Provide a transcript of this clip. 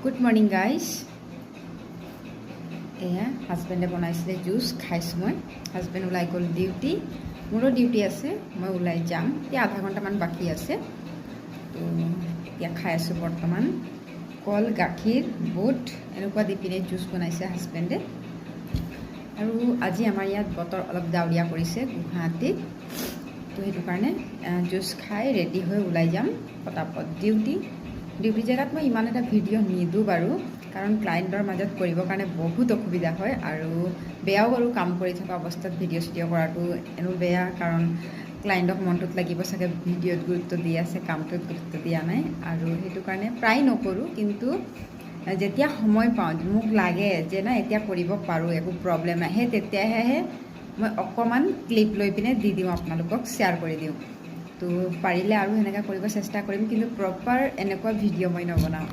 Good morning guys. এয়া হাজবেণ্ডে বনাইছিলে জুচ, খাইছোঁ মই। হাজবেণ্ড ওলাই গ'ল ডিউটি, মোৰো ডিউটি আছে, মই ওলাই যাম। এতিয়া আধা ঘণ্টামান বাকী আছে। তো এতিয়া খাই আছোঁ বৰ্তমান। কল, গাখীৰ, বুট এনেকুৱা দি পিনে জুচ বনাইছে হাজবেণ্ডে। আৰু আজি আমাৰ ইয়াত বতৰ অলপ ডাৱৰীয়া কৰিছে গুৱাহাটীত, তো সেইটো কাৰণে জুচ খাই ৰেডি হৈ ওলাই যাম পটাপট ডিউটি জেগাত। মই ইমান এটা ভিডিঅ' নিদিওঁ বাৰু, কাৰণ ক্লাইণ্টৰ মাজত কৰিবৰ কাৰণে বহুত অসুবিধা হয় আৰু বেয়াও বাৰু। কাম কৰি থকা অৱস্থাত ভিডিঅ' চিডিঅ' কৰাটো এনেও বেয়া, কাৰণ ক্লাইণ্টক মনটোত লাগিব চাগে ভিডিঅ'ত গুৰুত্ব দি আছে, কামটোত গুৰুত্ব দিয়া নাই, আৰু সেইটো কাৰণে প্ৰায় নকৰোঁ। কিন্তু যেতিয়া সময় পাওঁ, মোক লাগে যে না এতিয়া কৰিব পাৰোঁ, একো প্ৰব্লেম নাই, সেই তেতিয়াহে মই অকণমান ক্লিপ লৈ পিনে দি দিওঁ, আপোনালোকক শ্বেয়াৰ কৰি দিওঁ। তো পাৰিলে আৰু সেনেকৈ কৰিব চেষ্টা কৰিম, কিন্তু প্ৰপাৰ এনেকুৱা ভিডিঅ' মই নবনাওঁ।